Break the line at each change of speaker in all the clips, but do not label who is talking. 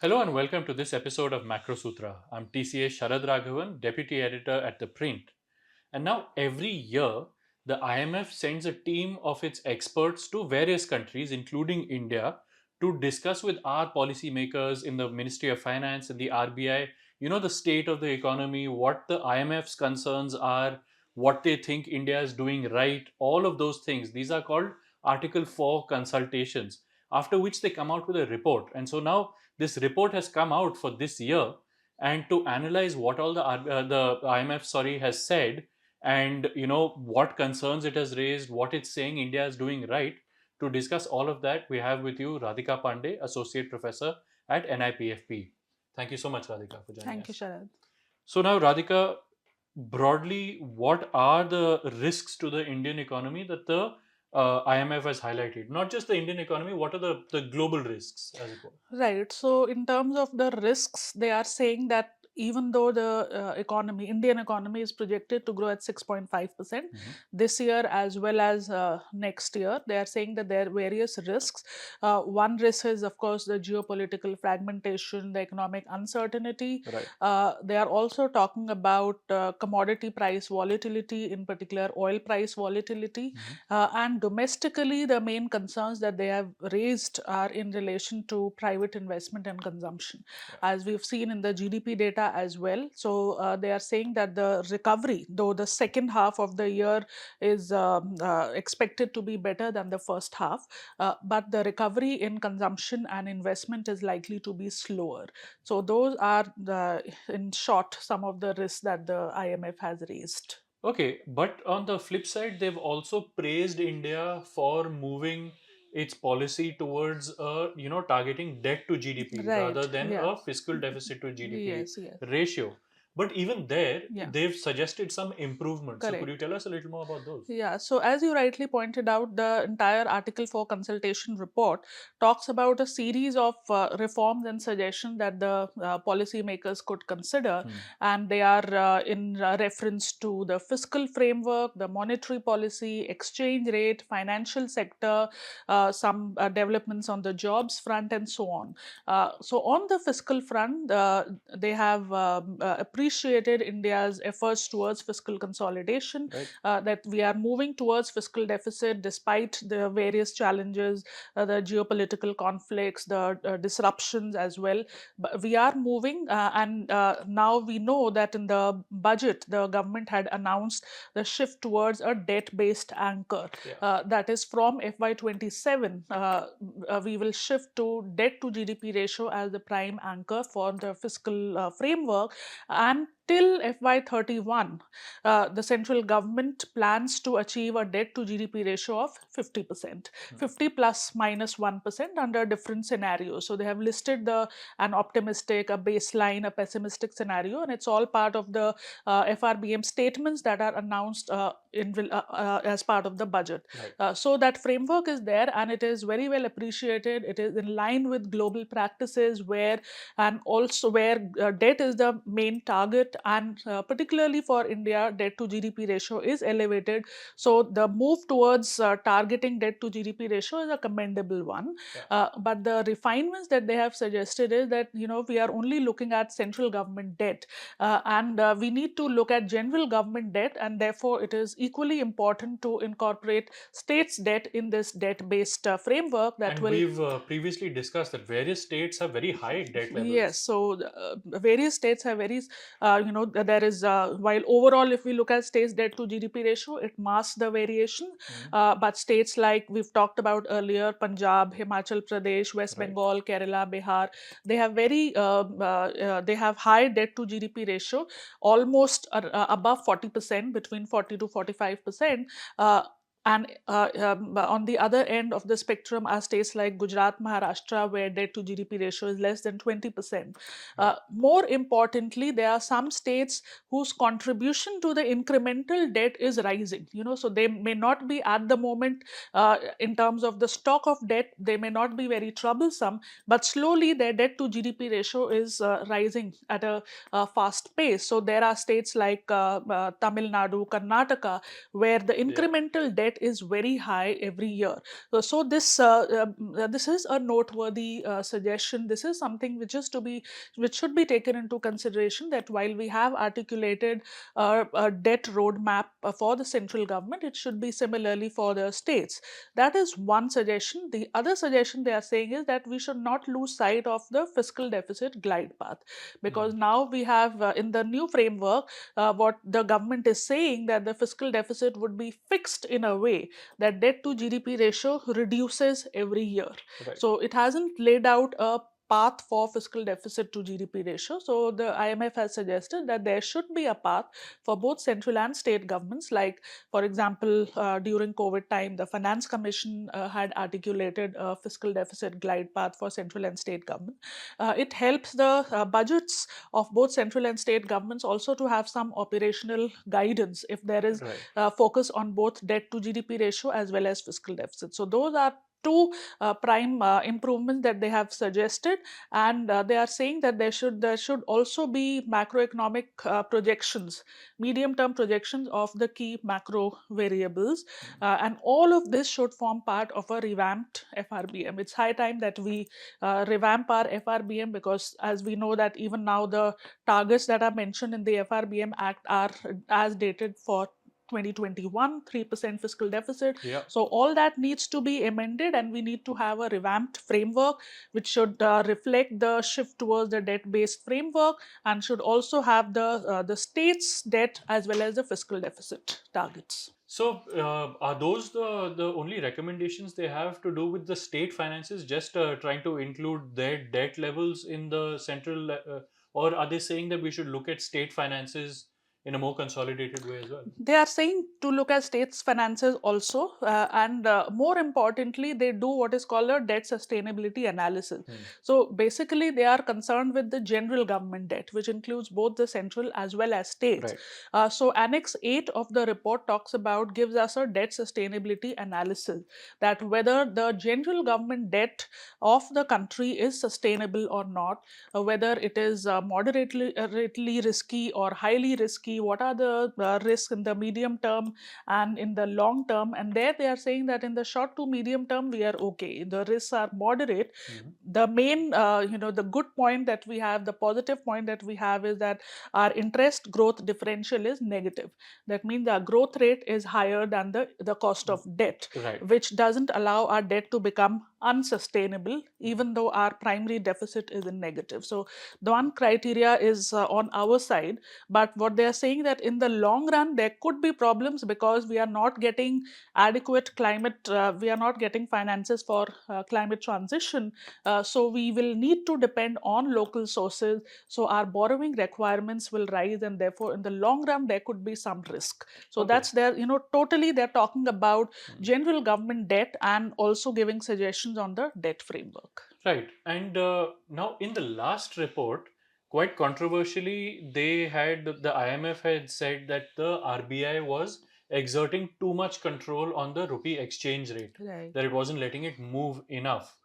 Hello and welcome to this episode of Macro Sutra. I'm TCA Sharad Raghavan, Deputy Editor at ThePrint. And now every year, the IMF sends a team of its experts to various countries, including India, to discuss with our policymakers in the Ministry of Finance and the RBI, the state of the economy, what the IMF's concerns are, what they think India is doing right, all of those things. These are called Article 4 consultations, after which they come out with a report. And so now this report has come out for this year, and to analyze what all the IMF has said, and what concerns it has raised, what it's saying India is doing right. To discuss all of that, we have with you Radhika Pandey, Associate Professor at NIPFP. Thank you so much, Radhika, for joining
Thank you,
us.
Sharad.
So now, Radhika, broadly, what are the risks to the Indian economy that the IMF has highlighted? Not just the Indian economy, what are the global risks, as it were?
Right. So, in terms of the risks, they are saying that even though the Indian economy is projected to grow at 6.5%
Mhm.
this year as well as next year, they are saying that there are various risks. One risk is, of course, the geopolitical fragmentation, the economic uncertainty.
Right.
They are also talking about commodity price volatility, in particular, oil price volatility.
Mhm.
And domestically, the main concerns that they have raised are in relation to private investment and consumption,
Yeah.
as we've seen in the GDP data as well. So they are saying that the recovery, though the second half of the year is expected to be better than the first half, but the recovery in consumption and investment is likely to be slower. So those are, in short, some of the risks that the IMF has raised.
Okay, but on the flip side, they've also praised India for moving its policy towards targeting debt to GDP rather
Right.
than
Yeah.
a fiscal deficit to GDP
Yes. Yes.
ratio. But even there,
Yeah.
they've suggested some improvements. So could you
Correct.
tell us a little more about those?
Yeah, so as you rightly pointed out, the entire Article 4 consultation report talks about a series of reforms and suggestions that the policymakers could consider,
Hmm.
and they are in reference to the fiscal framework, the monetary policy, exchange rate, financial sector, some developments on the jobs front, and so on. So, on the fiscal front, they have appreciated India's efforts towards fiscal consolidation,
Right.
that we are moving towards fiscal deficit despite the various challenges, the geopolitical conflicts, the disruptions as well. But we are moving, and now we know that in the budget, the government had announced the shift towards a debt based anchor.
Yeah.
That is from FY27, we will shift to debt to GDP ratio as the prime anchor for the fiscal framework. And till FY31, the central government plans to achieve a debt to GDP ratio of 50%,
Hmm.
50 plus minus 1% under different scenarios. So they have listed an optimistic, a baseline, a pessimistic scenario, and it's all part of the FRBM statements that are announced as part of the budget.
Right.
So that framework is there, and it is very well appreciated. It is in line with global practices, where and also where debt is the main target, and particularly for India, debt to GDP ratio is elevated. So the move towards targeting debt to GDP ratio is a commendable one.
Yeah.
But the refinements that they have suggested is that we are only looking at central government debt, and we need to look at general government debt, and therefore it is equally important to incorporate states debt in this debt based framework that
And
will.
we've previously discussed that various states have very high debt
Yes,
levels.
so various states have there is, while overall, if we look at states debt to GDP ratio, it masks the variation.
Mhm.
But states like we've talked about earlier, Punjab, Himachal Pradesh, West
Right.
Bengal, Kerala, Bihar, they have high debt to GDP ratio, almost above 40%, between 40 to 45%. And on the other end of the spectrum are states like Gujarat, Maharashtra, where debt to GDP ratio is less than 20%.
Right.
More importantly, there are some states whose contribution to the incremental debt is rising. So they may not be at the moment, in terms of the stock of debt, they may not be very troublesome, but slowly their debt to GDP ratio is rising at a fast pace. So there are states like Tamil Nadu, Karnataka, where the
Yeah.
incremental debt debt is very high every year. So this is a noteworthy suggestion. This is something which should be taken into consideration, that while we have articulated a debt roadmap for the central government, it should be similarly for the states. That is one suggestion. The other suggestion they are saying is that we should not lose sight of the fiscal deficit glide path, because now we have in the new framework, what the government is saying, that the fiscal deficit would be fixed in a way that debt to GDP ratio reduces every year.
Right.
So it hasn't laid out a path for fiscal deficit to GDP ratio. So the IMF has suggested that there should be a path for both central and state governments. Like, for example, during COVID time, the Finance Commission had articulated a fiscal deficit glide path for central and state government. It helps the budgets of both central and state governments also to have some operational guidance if there is
Right.
focus on both debt to GDP ratio as well as fiscal deficit. So those are two prime improvements that they have suggested, and they are saying that there should also be macroeconomic projections, medium term projections of the key macro variables, and all of this should form part of a revamped FRBM. It's high time that we revamp our FRBM, because as we know that even now the targets that are mentioned in the FRBM Act are as dated for 2021, 3% fiscal deficit.
Yeah.
So all that needs to be amended, and we need to have a revamped framework which should reflect the shift towards the debt-based framework, and should also have the state's debt as well as the fiscal deficit targets.
So, are those the only recommendations they have to do with the state finances? Just trying to include their debt levels in the central, or are they saying that we should look at state finances in a more consolidated way as well?
They are saying to look at states' finances also, and more importantly, they do what is called a debt sustainability analysis. So basically, they are concerned with the general government debt, which includes both the central as well as states.
Right.
So Annex 8 of the report gives us a debt sustainability analysis, that whether the general government debt of the country is sustainable or not, whether it is moderately risky or highly risky, what are the risks in the medium term and in the long term. And there they are saying that in the short to medium term, we are okay. The risks are moderate. The main, the good point that we have, the positive point that we have is that our interest growth differential is negative. That means the growth rate is higher than the cost of debt,
Right.
which doesn't allow our debt to become unsustainable, even though our primary deficit is in negative. So the one criteria is on our side, but what they are saying that in the long run there could be problems, because we are not getting adequate climate, we are not getting finances for climate transition. So we will need to depend on local sources. So our borrowing requirements will rise, and therefore in the long run there could be some risk. So
Okay.
that's their, totally they're talking about general government debt and also giving suggestions on the debt framework.
Right. And now, in the last report, quite controversially, the IMF had said that the RBI was exerting too much control on the rupee exchange rate,
Right.
that it wasn't letting it move enough.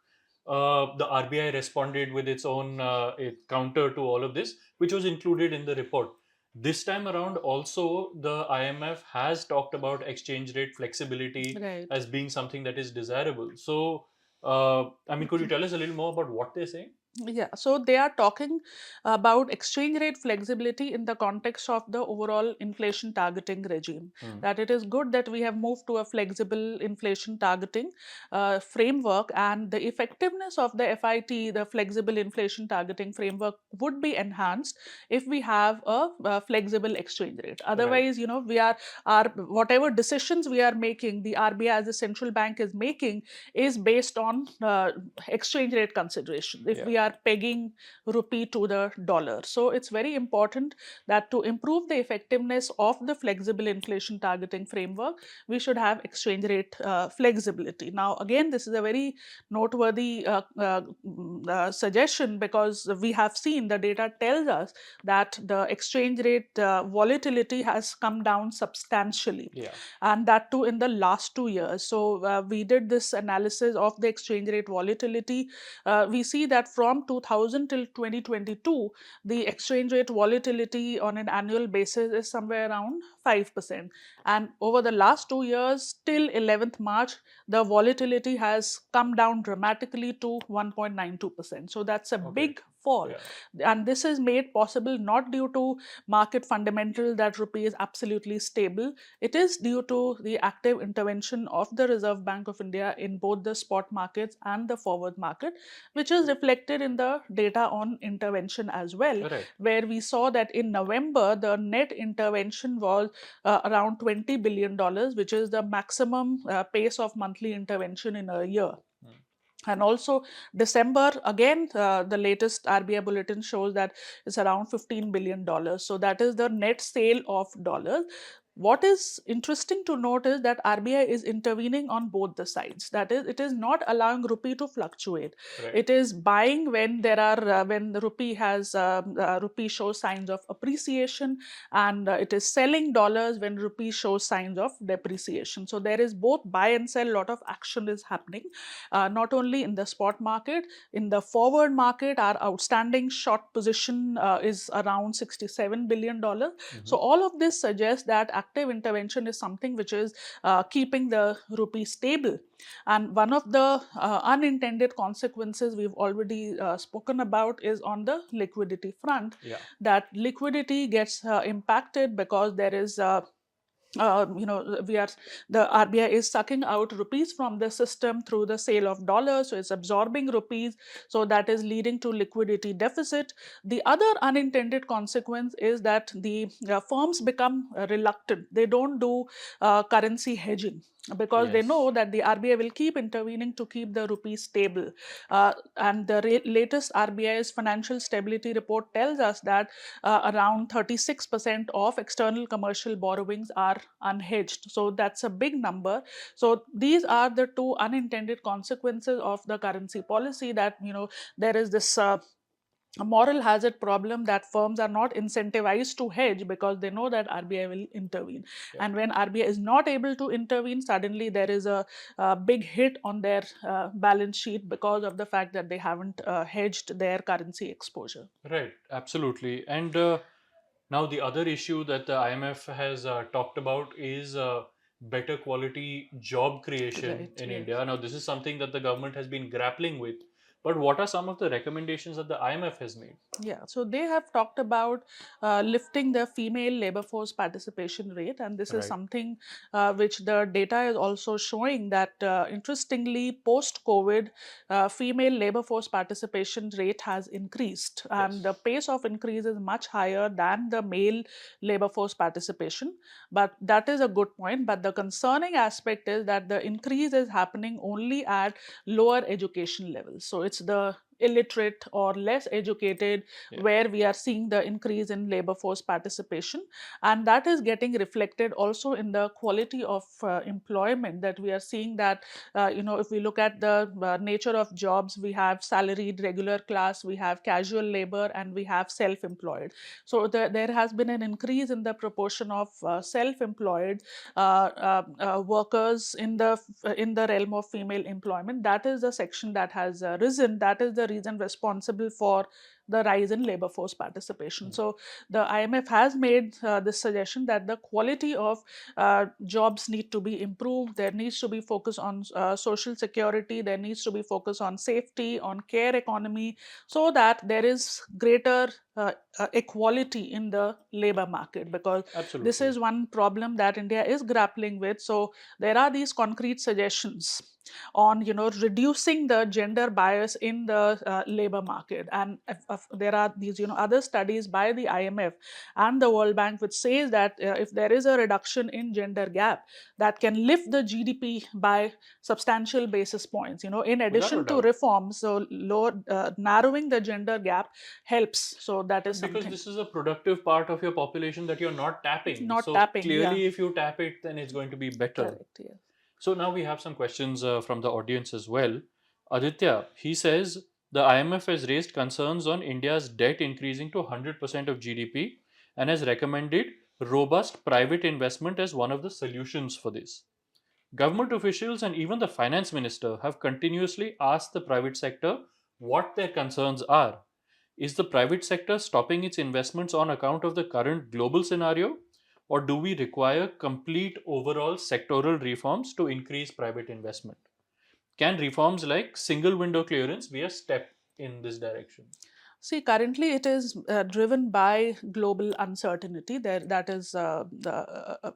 The RBI responded with its own a counter to all of this, which was included in the report. This time around, also, the IMF has talked about exchange rate flexibility
Right.
as being something that is desirable. So, I mean, could you tell us a little more about what they're saying?
Yeah, so they are talking about exchange rate flexibility in the context of the overall inflation targeting regime. That it is good that we have moved to a flexible inflation targeting framework, and the effectiveness of the FIT, the flexible inflation targeting framework, would be enhanced if we have a flexible exchange rate. Otherwise, we are our whatever decisions we are making, the RBI as a central bank is making, is based on exchange rate considerations. If we are pegging rupee to the dollar. So it's very important that to improve the effectiveness of the flexible inflation targeting framework, we should have exchange rate flexibility. Now, again, this is a very noteworthy suggestion, because we have seen the data tells us that the exchange rate volatility has come down substantially, and that too in the last 2 years. So we did this analysis of the exchange rate volatility. We see that from from 2000 till 2022, the exchange rate volatility on an annual basis is somewhere around 5%. And over the last 2 years, till 11th March, the volatility has come down dramatically to 1.92%. So that's a
Okay.
big fall.
Yeah.
And this is made possible not due to market fundamental that rupee is absolutely stable. It is due to the active intervention of the Reserve Bank of India in both the spot markets and the forward market, which is reflected in the data on intervention as well,
Right.
where we saw that in November, the net intervention was around $20 billion, which is the maximum pace of monthly intervention in a year. And also December, again, the latest RBI bulletin shows that it's around $15 billion. So that is the net sale of dollars. What is interesting to note is that RBI is intervening on both the sides. That is, it is not allowing rupee to fluctuate.
Right.
It is buying when there are when the rupee has rupee shows signs of appreciation, and it is selling dollars when rupee shows signs of depreciation. So there is both buy and sell. Lot of action is happening, not only in the spot market, in the forward market. Our outstanding short position is around $67 billion. So all of this suggests that active intervention is something which is keeping the rupee stable. And one of the unintended consequences we've already spoken about is on the liquidity front.
Yeah.
That liquidity gets impacted because there is the RBI is sucking out rupees from the system through the sale of dollars, so it's absorbing rupees, so that is leading to liquidity deficit. The other unintended consequence is that the firms become reluctant. They don't do currency hedging because they know
Yes.
that the RBI will keep intervening to keep the rupee stable. And the latest RBI's financial stability report tells us that around 36% of external commercial borrowings are unhedged. So that's a big number. So these are the two unintended consequences of the currency policy, that there is this a moral hazard problem, that firms are not incentivized to hedge because they know that RBI will intervene.
Yeah.
And when RBI is not able to intervene, suddenly there is a big hit on their balance sheet because of the fact that they haven't hedged their currency exposure.
Right. Absolutely. And now the other issue that the IMF has talked about is better quality job creation
Right,
in
yes.
India. Now, this is something that the government has been grappling with. But what are some of the recommendations that the IMF has made?
Yeah, so they have talked about lifting the female labor force participation rate, and this is
Right.
something which the data is also showing that interestingly, post COVID, female labor force participation rate has increased, and the
Yes.
pace of increase is much higher than the male labor force participation. But that is a good point. But the concerning aspect is that the increase is happening only at lower education levels. So it's the illiterate or less educated
Yeah.
where we are seeing the increase in labor force participation, and that is getting reflected also in the quality of employment, that we are seeing that if we look at the nature of jobs, we have salaried regular class, we have casual labor, and we have self-employed. So there has been an increase in the proportion of self-employed workers in the realm of female employment. That is the section that has risen. That is the reason responsible for the rise in labor force participation. So the IMF has made this suggestion that the quality of jobs need to be improved. There needs to be focus on social security. There needs to be focus on safety, on care economy, so that there is greater equality in the labor market, because this
Absolutely.
is one problem that India is grappling with. So there are these concrete suggestions on reducing the gender bias in the labor market. And if there are these other studies by the IMF and the World Bank which says that if there is a reduction in gender gap, that can lift the GDP by substantial basis points, in
Without a
addition to
doubt.
reforms. So narrowing the gender gap helps. So that is
Right, because
something.
this is a productive part of your population that you're not tapping.
Not
So
tapping, yeah.
clearly, if you tap it, then it's going to be better.
Correct, yes.
So now we have some questions from the audience as well. Aditya, he says the IMF has raised concerns on India's debt increasing to 100% of GDP and has recommended robust private investment as one of the solutions for this. Government officials and even the finance minister have continuously asked the private sector what their concerns are. Is the private sector stopping its investments on account of the current global scenario, or do we require complete overall sectoral reforms to increase private investment? Can reforms like single window clearance be a step in this direction?
See, currently it is driven by global uncertainty. There, that is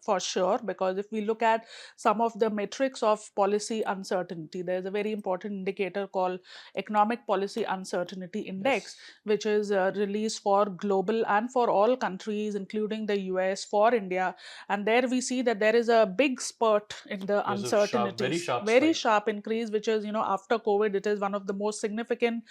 for sure. Because if we look at some of the metrics of policy uncertainty, there is a very important indicator called Economic Policy Uncertainty Index,
Yes,
which is released for global and for all countries, including the US, for India. And there we see that there is a big spurt in the
there's a sharp, very
uncertainties,
sharp
very
spike.
sharp increase, which is, after COVID, it is one of the most significant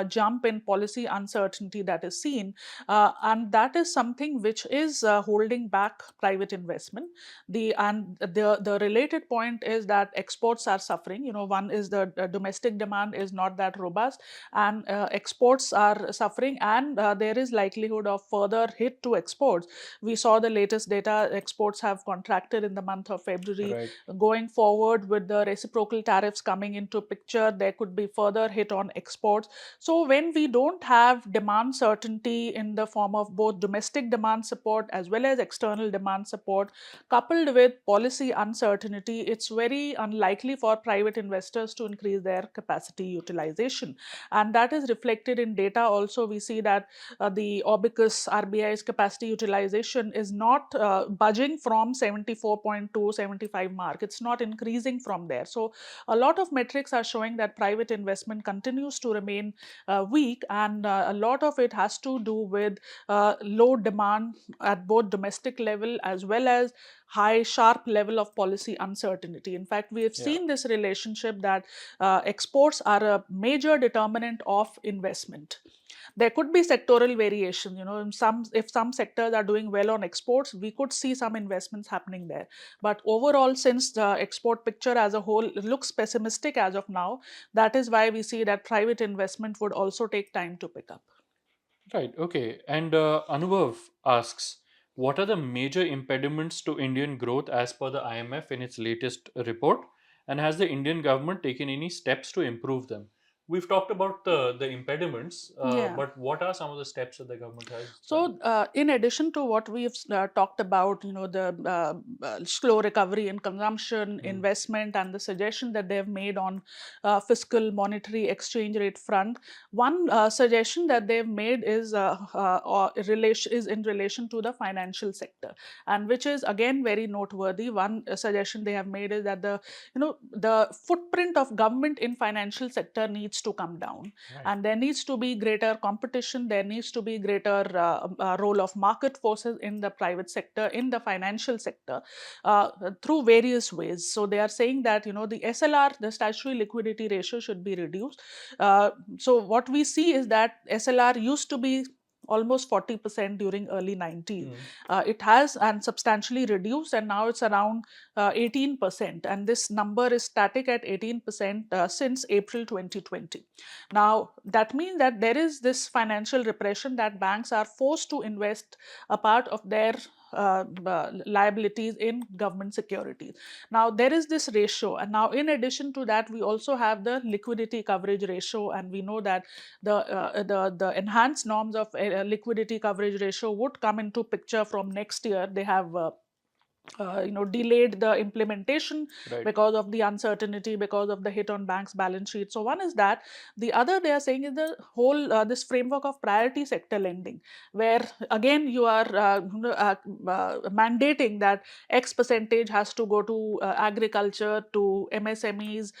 jump in policy uncertainty that is seen. And that is something which is holding back private investment. The related point is that exports are suffering. One is the domestic demand is not that robust, and exports are suffering, and there is likelihood of further hit to exports. We saw the latest data, exports have contracted in the month of February.
Right.
Going forward with the reciprocal tariffs coming into picture, there could be further hit on exports. So when we don't have demand certainty in the form of both domestic demand support as well as external demand support, coupled with policy uncertainty, it's very unlikely for private investors to increase their capacity utilization. And that is reflected in data also. We see that the Orbicus RBI's capacity utilization is not budging from 74.2, 75 mark. It's not increasing from there. So a lot of metrics are showing that private investment continues to remain weak, and a lot of it has to do with low demand at both domestic level as well as high sharp level of policy uncertainty. In fact, we have
Yeah.
seen this relationship that exports are a major determinant of investment. There could be sectoral variation. In some, if some sectors are doing well on exports, we could see some investments happening there. But overall, since the export picture as a whole looks pessimistic as of now, that is why we see that private investment would also take time to pick up.
Right. Okay. And Anubhav asks, what are the major impediments to Indian growth as per the IMF in its latest report? And has the Indian government taken any steps to improve them? We've talked about the impediments,
Yeah.
but what are some of the steps that the government has done?
So, in addition to what we've talked about, the slow recovery in consumption,
Hmm.
investment, and the suggestion that they've made on fiscal monetary exchange rate front, one suggestion that they've made is in relation to the financial sector, and which is again very noteworthy. One suggestion they have made is that the footprint of government in financial sector needs to come down,
Right.
and there needs to be greater competition. There needs to be greater role of market forces in the private sector, in the financial sector, through various ways. So they are saying that the SLR, the statutory liquidity ratio, should be reduced. So what we see is that SLR used to be almost 40% during early 90s.
Hmm.
It has and substantially reduced, and now it's around 18%, and this number is static at 18% since April 2020. Now, that means that there is this financial repression, that banks are forced to invest a part of their liabilities in government securities. Now, there is this ratio, and now in addition to that, we also have the liquidity coverage ratio, and we know that the enhanced norms of liquidity coverage ratio would come into picture from next year. They have delayed the implementation
Right.
because of the uncertainty, because of the hit on banks balance sheet. So one is that. The other, they are saying, is the whole this framework of priority sector lending, where again you are mandating that X percentage has to go to agriculture, to MSMEs,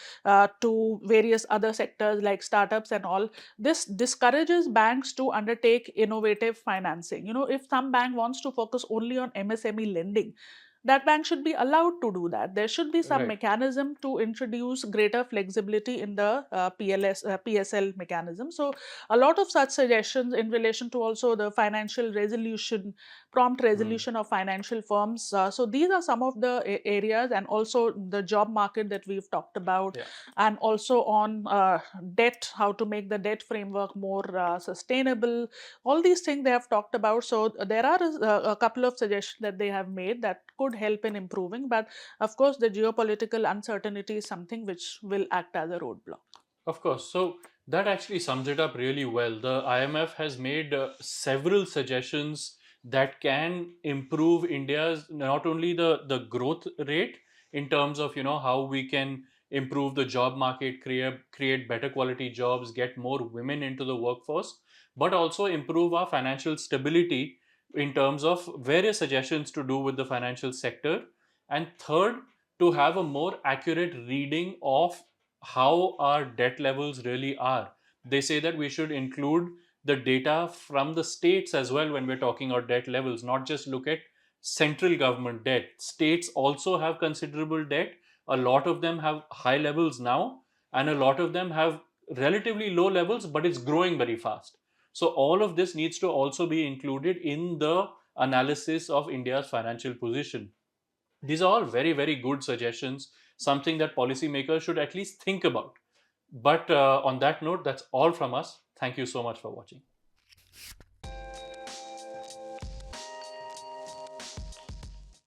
to various other sectors like startups and all. This discourages banks to undertake innovative financing. If some bank wants to focus only on MSME lending, that bank should be allowed to do that. There should be some
Right.
mechanism to introduce greater flexibility in the PSL mechanism. So, a lot of such suggestions in relation to also the financial resolution, prompt
Hmm.
resolution of financial firms. So, these are some of the areas, and also the job market that we've talked about,
Yeah.
and also on debt, how to make the debt framework more sustainable. All these things they have talked about. So there are a couple of suggestions that they have made that could help in improving. But of course, the geopolitical uncertainty is something which will act as a roadblock.
Of course. So That actually sums it up really well. The IMF has made several suggestions that can improve India's not only the growth rate in terms of how we can improve the job market, create better quality jobs, get more women into the workforce, but also improve our financial stability in terms of various suggestions to do with the financial sector. And third, to have a more accurate reading of how our debt levels really are. They say that we should include the data from the states as well when we're talking about debt levels, not just look at central government debt. States also have considerable debt. A lot of them have high levels now, and a lot of them have relatively low levels, but it's growing very fast. So, all of this needs to also be included in the analysis of India's financial position. These are all very, very good suggestions, something that policymakers should at least think about. But on that note, that's all from us. Thank you so much for watching.